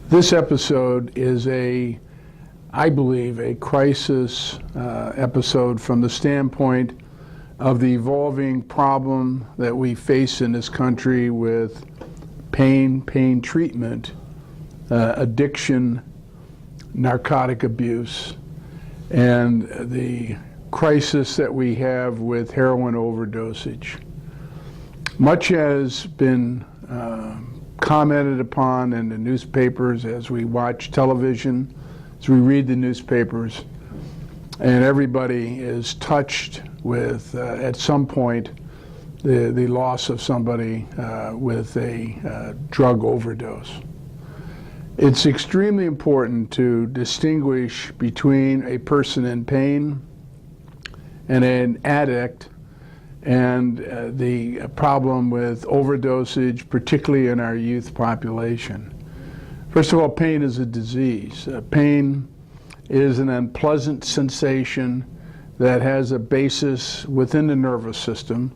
This episode is I believe, a crisis episode from the standpoint of the evolving problem that we face in this country with pain treatment, addiction, narcotic abuse, and the crisis that we have with heroin overdosage. Much has been commented upon in the newspapers as we watch television, as we read the newspapers, and everybody is touched with, at some point, the loss of somebody with a drug overdose. It's extremely important to distinguish between a person in pain and an addict, and the problem with overdosage, particularly in our youth population. First of all, pain is a disease. Pain is an unpleasant sensation that has a basis within the nervous system.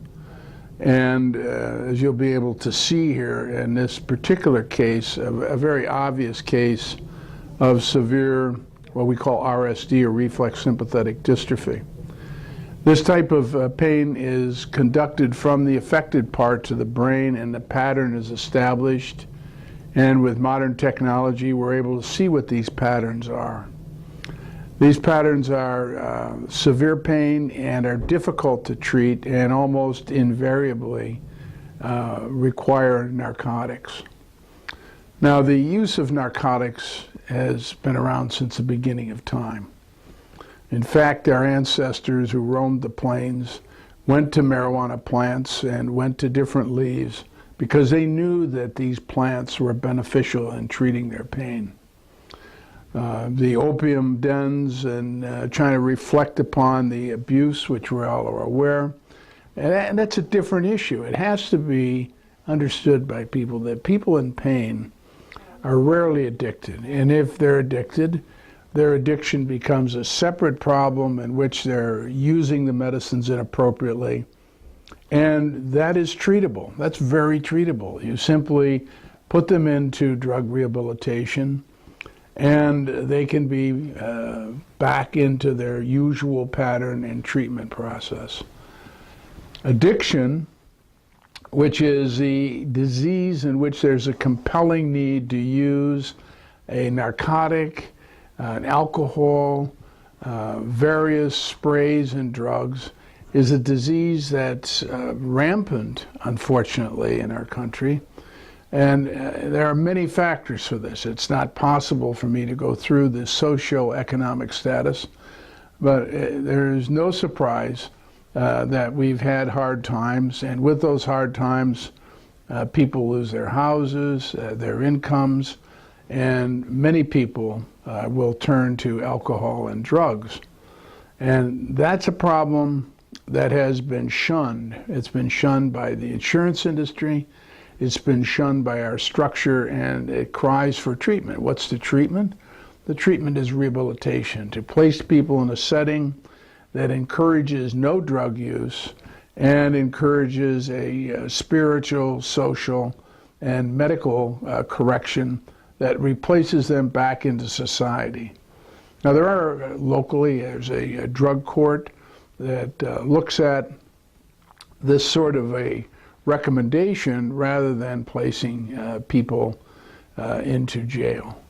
And as you'll be able to see here in this particular case, a very obvious case of severe, what we call RSD, or reflex sympathetic dystrophy. This type of pain is conducted from the affected parts of the brain, and the pattern is established. And with modern technology, we're able to see what these patterns are. These patterns are severe pain and are difficult to treat, and almost invariably require narcotics. Now, the use of narcotics has been around since the beginning of time. In fact, our ancestors who roamed the plains went to marijuana plants and went to different leaves because they knew that these plants were beneficial in treating their pain. The opium dens and trying to reflect upon the abuse, which we all are aware, and that's a different issue. It has to be understood by people that people in pain are rarely addicted, and if they're addicted, their addiction becomes a separate problem in which they're using the medicines inappropriately, and that is treatable. That's very treatable. You simply put them into drug rehabilitation, and they can be back into their usual pattern and treatment process. Addiction, which is the disease in which there's a compelling need to use a narcotic, an alcohol, various sprays and drugs, is a disease that's rampant, unfortunately, in our country. And there are many factors for this. It's not possible for me to go through the socio-economic status, but there is no surprise that we've had hard times, and with those hard times, people lose their houses, their incomes, and many people will turn to alcohol and drugs. And that's a problem that has been shunned. It's been shunned by the insurance industry. It's been shunned by our structure, and it cries for treatment. What's the treatment? The treatment is rehabilitation, to place people in a setting that encourages no drug use and encourages a spiritual, social, and medical correction that replaces them back into society. Now, there's a drug court that looks at this sort of a recommendation rather than placing people into jail.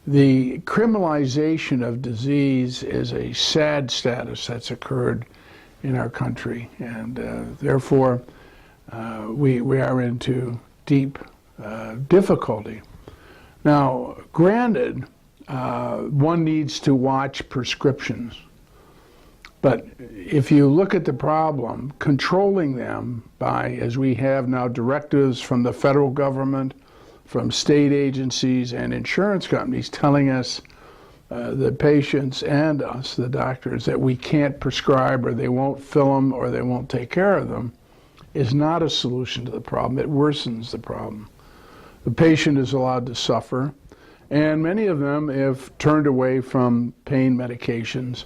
The criminalization of disease is a sad status that's occurred in our country, and therefore we are into deep difficulty. Now, granted, one needs to watch prescriptions, but if you look at the problem, controlling them by, as we have now, directives from the federal government, from state agencies and insurance companies telling us, the patients and us, the doctors, that we can't prescribe, or they won't fill them, or they won't take care of them, is not a solution to the problem. It worsens the problem. The patient is allowed to suffer, and many of them, if turned away from pain medications,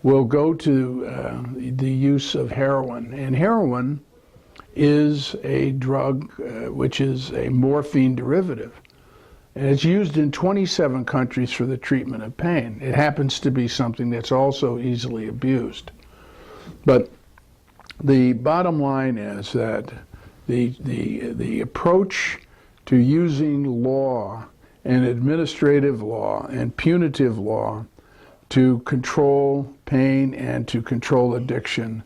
will go to the use of heroin. And heroin is a drug which is a morphine derivative. And it's used in 27 countries for the treatment of pain. It happens to be something that's also easily abused. But the bottom line is that the approach to using law and administrative law and punitive law to control pain and to control addiction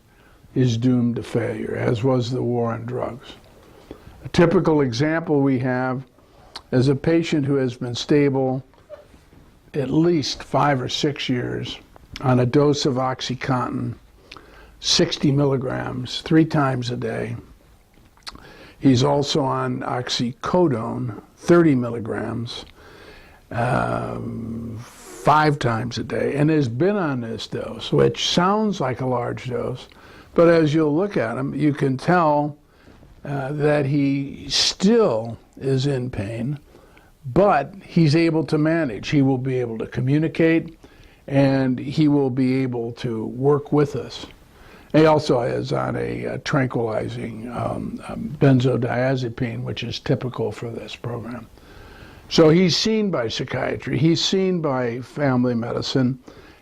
is doomed to failure, as was the war on drugs. A typical example we have is a patient who has been stable at least 5 or 6 years on a dose of OxyContin, 60 milligrams, 3 times a day. He's also on oxycodone, 30 milligrams, 5 times a day, and has been on this dose, which sounds like a large dose, but as you'll look at him, you can tell that he still is in pain, but he's able to manage. He will be able to communicate, and he will be able to work with us. He also is on a tranquilizing benzodiazepine, which is typical for this program. So he's seen by psychiatry, he's seen by family medicine,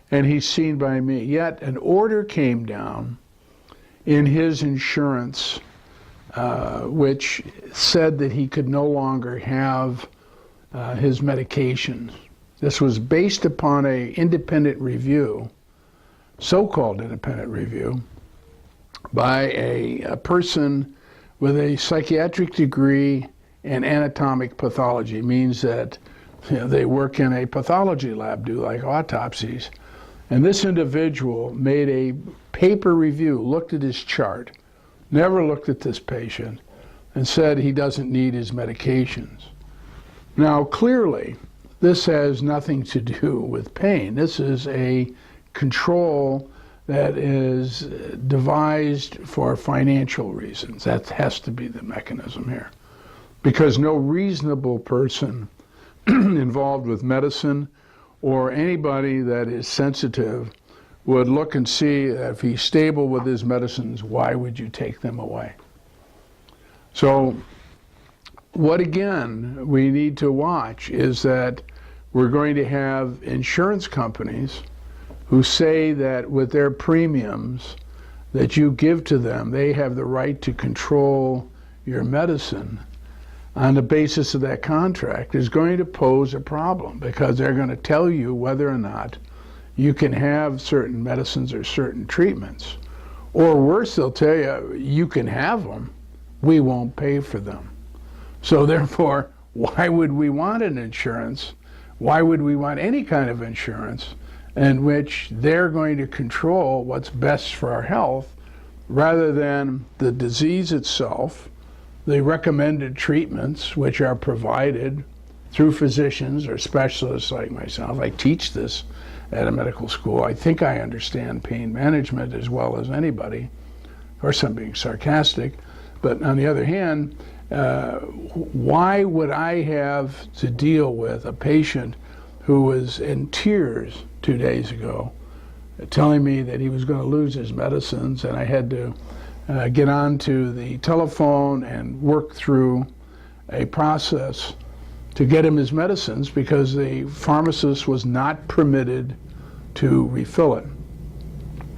and he's seen by me. Yet an order came down in his insurance which said that he could no longer have his medications. This was based upon an independent review, so-called independent review, by a person with a psychiatric degree in anatomic pathology. Means that they work in a pathology lab, do like autopsies. And this individual made a paper review, looked at his chart, never looked at this patient, and said he doesn't need his medications. Now, clearly, this has nothing to do with pain. This is a control that is devised for financial reasons. That has to be the mechanism here. Because no reasonable person involved with medicine or anybody that is sensitive would look and see if he's stable with his medicines, why would you take them away? So what again we need to watch is that we're going to have insurance companies who say that with their premiums that you give to them, they have the right to control your medicine on the basis of that contract is going to pose a problem, because they're going to tell you whether or not you can have certain medicines or certain treatments. Or worse, they'll tell you, you can have them, we won't pay for them. So therefore, why would we want an insurance? Why would we want any kind of insurance in which they're going to control what's best for our health rather than the disease itself, the recommended treatments which are provided through physicians or specialists like myself. I teach this at a medical school. I think I understand pain management as well as anybody. Of course, I'm being sarcastic, but on the other hand, why would I have to deal with a patient who was in tears 2 days ago telling me that he was going to lose his medicines, and I had to get onto the telephone and work through a process to get him his medicines because the pharmacist was not permitted to refill it.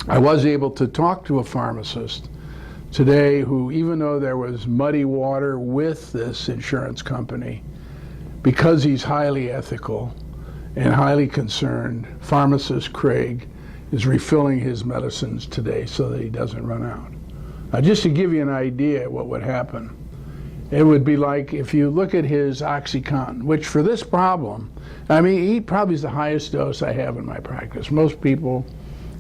I was able to talk to a pharmacist today who, even though there was muddy water with this insurance company, because he's highly ethical and highly concerned, pharmacist Craig is refilling his medicines today so that he doesn't run out. Now, just to give you an idea what would happen, it would be like if you look at his OxyContin, which for this problem, I mean, he probably is the highest dose I have in my practice. Most people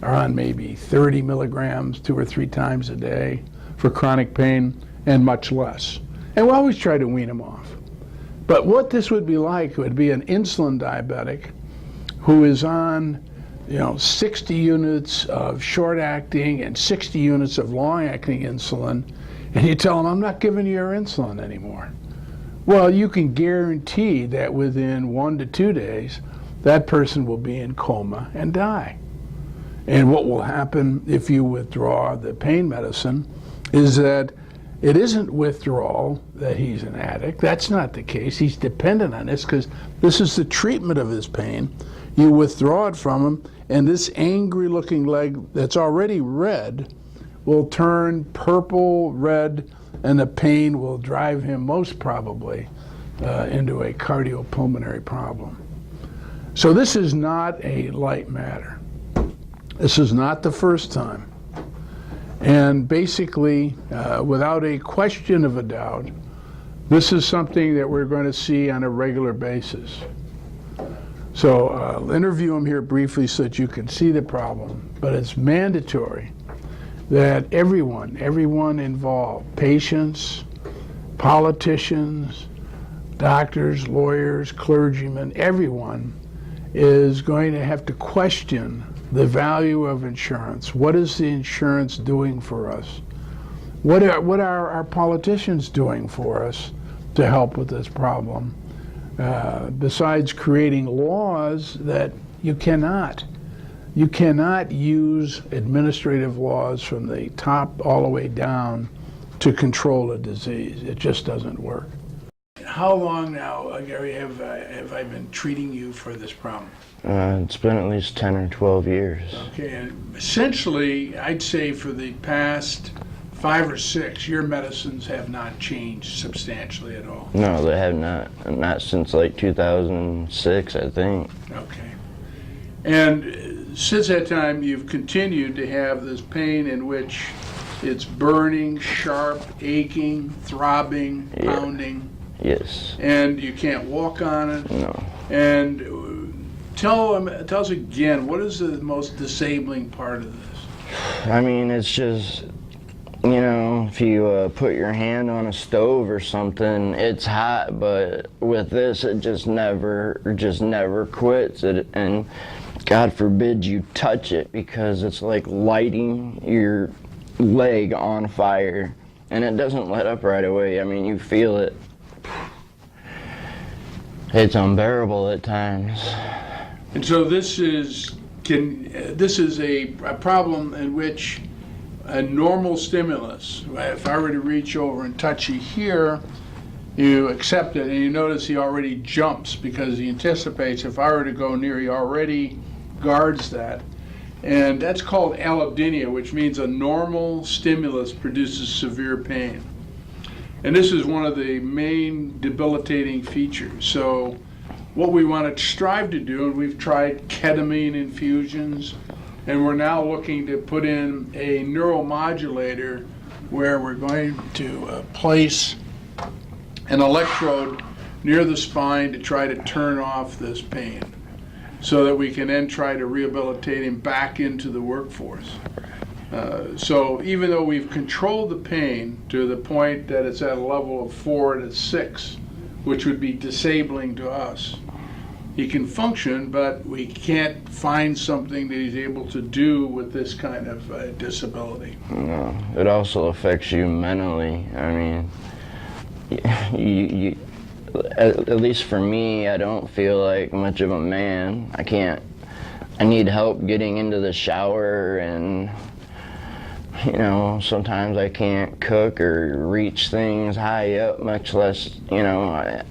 are on maybe 30 milligrams 2 or 3 times a day for chronic pain, and much less. And we always try to wean them off. But what this would be like would be an insulin diabetic who is on 60 units of short-acting and 60 units of long-acting insulin, and you tell them, I'm not giving you your insulin anymore. Well, you can guarantee that within 1 to 2 days, that person will be in coma and die. And what will happen if you withdraw the pain medicine is that it isn't withdrawal that he's an addict. That's not the case. He's dependent on this because this is the treatment of his pain. You withdraw it from him, and this angry-looking leg that's already red will turn purple, red, and the pain will drive him most probably into a cardiopulmonary problem. So this is not a light matter. This is not the first time. And basically, without a question of a doubt, this is something that we're going to see on a regular basis. So I'll interview him here briefly so that you can see the problem, but it's mandatory that everyone involved, patients, politicians, doctors, lawyers, clergymen, everyone is going to have to question the value of insurance. What is the insurance doing for us? What are our politicians doing for us to help with this problem? Besides creating laws that you cannot use administrative laws from the top all the way down to control a disease. It just doesn't work. How long now, Gary, have I been treating you for this problem? It's been at least 10 or 12 years. Okay, and essentially, I'd say for the past 5 or 6, your medicines have not changed substantially at all. No, they have not since like 2006, I think. Okay. And since that time, you've continued to have this pain in which it's burning, sharp, aching, throbbing, pounding. Yes. And you can't walk on it. No. And tell us again, what is the most disabling part of this? I mean, it's just, you know, if you put your hand on a stove or something, it's hot, but with this, it just never quits. And God forbid you touch it, because it's like lighting your leg on fire, and it doesn't let up right away. I mean, you feel it. It's unbearable at times. And so this is a problem in which a normal stimulus, if I were to reach over and touch you here, you accept it, and you notice he already jumps because he anticipates if I were to go near, he already guards that. And that's called allodynia, which means a normal stimulus produces severe pain. And this is one of the main debilitating features. So what we want to strive to do, and we've tried ketamine infusions, and we're now looking to put in a neuromodulator where we're going to place an electrode near the spine to try to turn off this pain so that we can then try to rehabilitate him back into the workforce. So even though we've controlled the pain to the point that it's at a level of 4 to 6, which would be disabling to us, he can function, but we can't find something that he's able to do with this kind of disability. No, it also affects you mentally. I mean, you at least for me, I don't feel like much of a man. I need help getting into the shower, and you know, sometimes I can't cook or reach things high up, much less, you know,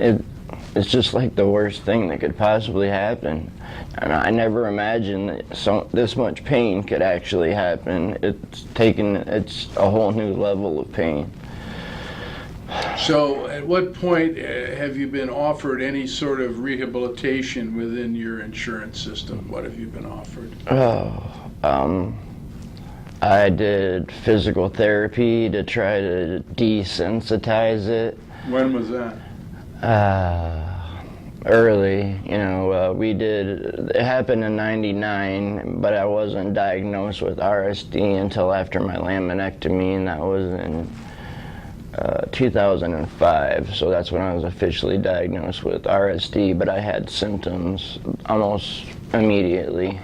it's just like the worst thing that could possibly happen. And I never imagined that this much pain could actually happen. It's a whole new level of pain. So at what point have you been offered any sort of rehabilitation within your insurance system? What have you been offered? I did physical therapy to try to desensitize it. When was that? Early, you know, it happened in '99, but I wasn't diagnosed with RSD until after my laminectomy, and that was in 2005, so that's when I was officially diagnosed with RSD, but I had symptoms almost immediately.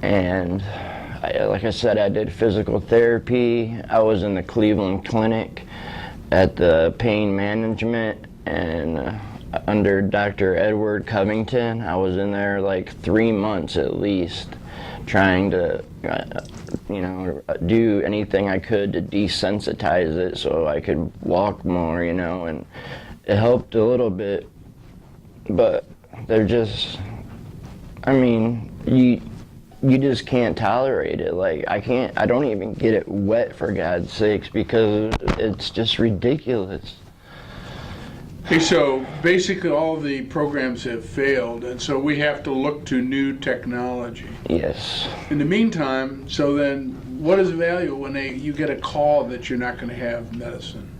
And like I said, I did physical therapy. I was in the Cleveland Clinic at the pain management, and under Dr. Edward Covington. I was in there like 3 months at least, trying to, do anything I could to desensitize it so I could walk more, and it helped a little bit, but they're just, you just can't tolerate it. Like, I don't even get it wet, for God's sakes, because it's just ridiculous. Okay, so basically all the programs have failed, and so we have to look to new technology. Yes. In the meantime, so then what is the value when you get a call that you're not going to have medicine?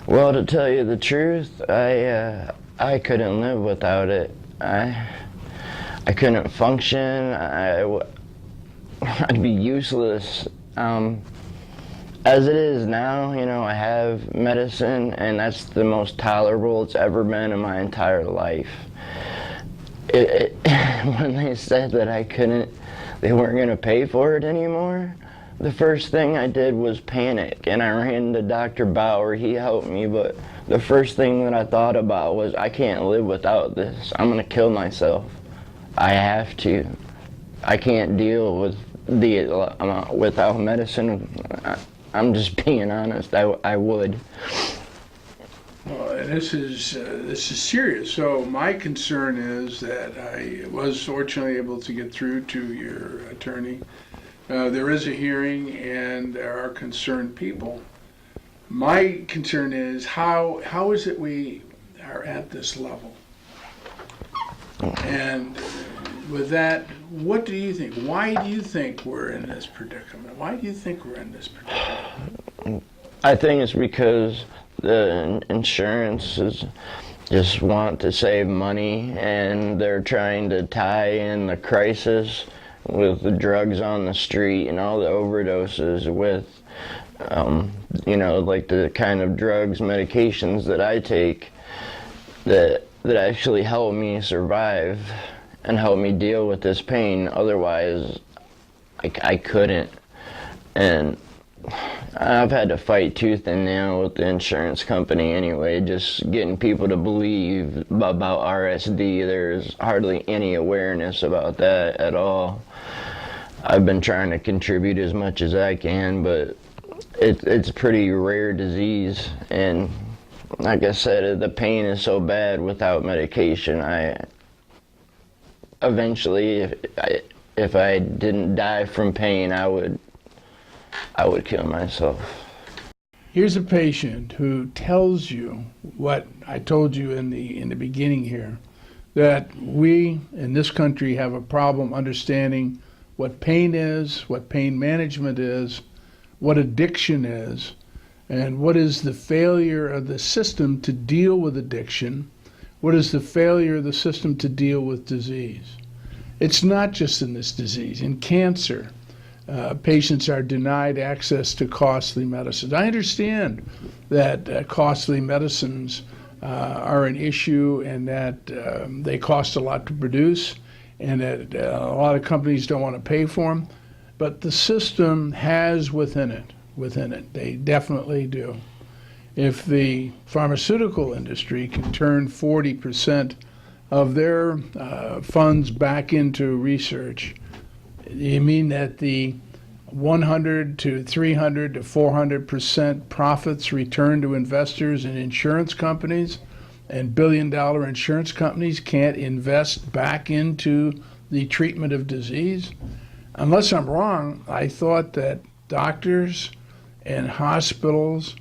Well, to tell you the truth, I couldn't live without it. I couldn't function. I'd be useless. As it is now, I have medicine, and that's the most tolerable it's ever been in my entire life. When they said that they weren't going to pay for it anymore, the first thing I did was panic, and I ran to Dr. Bauer. He helped me, but the first thing that I thought about was, I can't live without this. I'm going to kill myself. I have to. I can't deal with without medicine. I'm just being honest. I would. Well, and this is serious. So my concern is that I was fortunately able to get through to your attorney. There is a hearing, and there are concerned people. My concern is how is it we are at this level? And with that, what do you think? Why do you think we're in this predicament? Why do you think we're in this predicament? I think it's because the insurances just want to save money, and they're trying to tie in the crisis with the drugs on the street and all the overdoses with, like the kind of drugs, medications that I take that actually help me survive and help me deal with this pain. Otherwise, I couldn't. And I've had to fight tooth and nail with the insurance company anyway, just getting people to believe about RSD. There's hardly any awareness about that at all. I've been trying to contribute as much as I can, but it's a pretty rare disease, and like I said, the pain is so bad without medication. Eventually, if I didn't die from pain, I would kill myself. Here's a patient who tells you what I told you in the beginning here, that we in this country have a problem understanding what pain is, what pain management is, what addiction is, and what is the failure of the system to deal with addiction, what is the failure of the system to deal with disease. It's not just in this disease. In cancer, patients are denied access to costly medicines. I understand that costly medicines are an issue, and that they cost a lot to produce, and that a lot of companies don't want to pay for them. But the system has within it, they definitely do. If the pharmaceutical industry can turn 40% of their funds back into research, you mean that the 100 to 300 to 400% profits return to investors and insurance companies, and billion-dollar insurance companies can't invest back into the treatment of disease? Unless I'm wrong, I thought that doctors and hospitals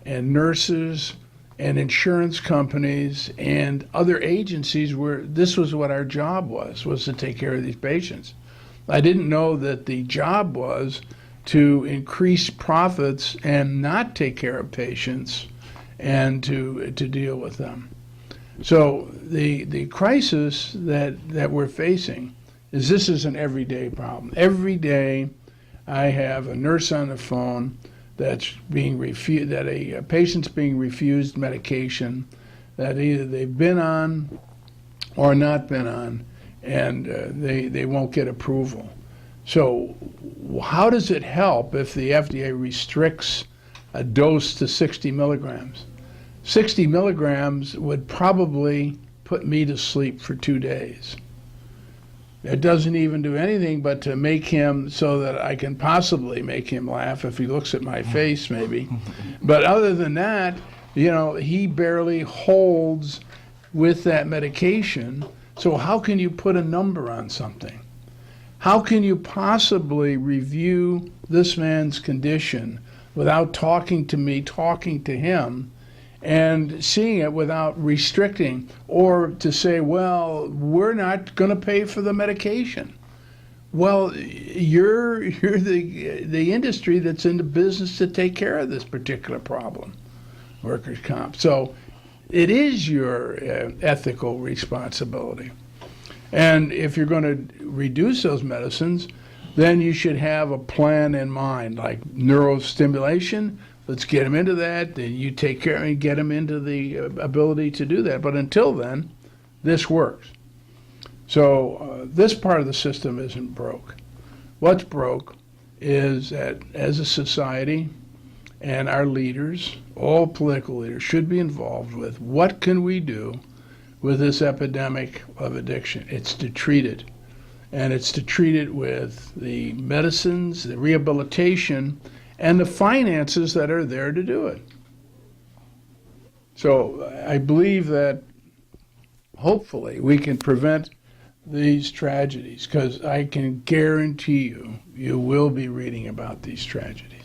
and nurses and insurance companies and other agencies this was what our job was to take care of these patients. I didn't know that the job was to increase profits and not take care of patients and to deal with them. So the crisis that we're facing this is an everyday problem. Every day I have a nurse on the phone that's being refused, that a patient's being refused medication that either they've been on or not been on, and they won't get approval. So how does it help if the FDA restricts a dose to 60 milligrams? 60 milligrams would probably put me to sleep for 2 days. It doesn't even do anything but to make him so that I can possibly make him laugh if he looks at my face, maybe. But other than that, he barely holds with that medication. So how can you put a number on something? How can you possibly review this man's condition without talking to me, talking to him, and seeing it without restricting, or to say, well, we're not going to pay for the medication? Well, you're the industry that's in the business to take care of this particular problem, workers' comp. So it is your ethical responsibility. And if you're going to reduce those medicines, then you should have a plan in mind, like neurostimulation. Let's get them into that. Then you take care and get them into the ability to do that. But until then, this works. So this part of the system isn't broke. What's broke is that as a society, and our leaders, all political leaders, should be involved with what can we do with this epidemic of addiction. It's to treat it. And it's to treat it with the medicines, the rehabilitation, and the finances that are there to do it. So I believe that hopefully we can prevent these tragedies, because I can guarantee you will be reading about these tragedies.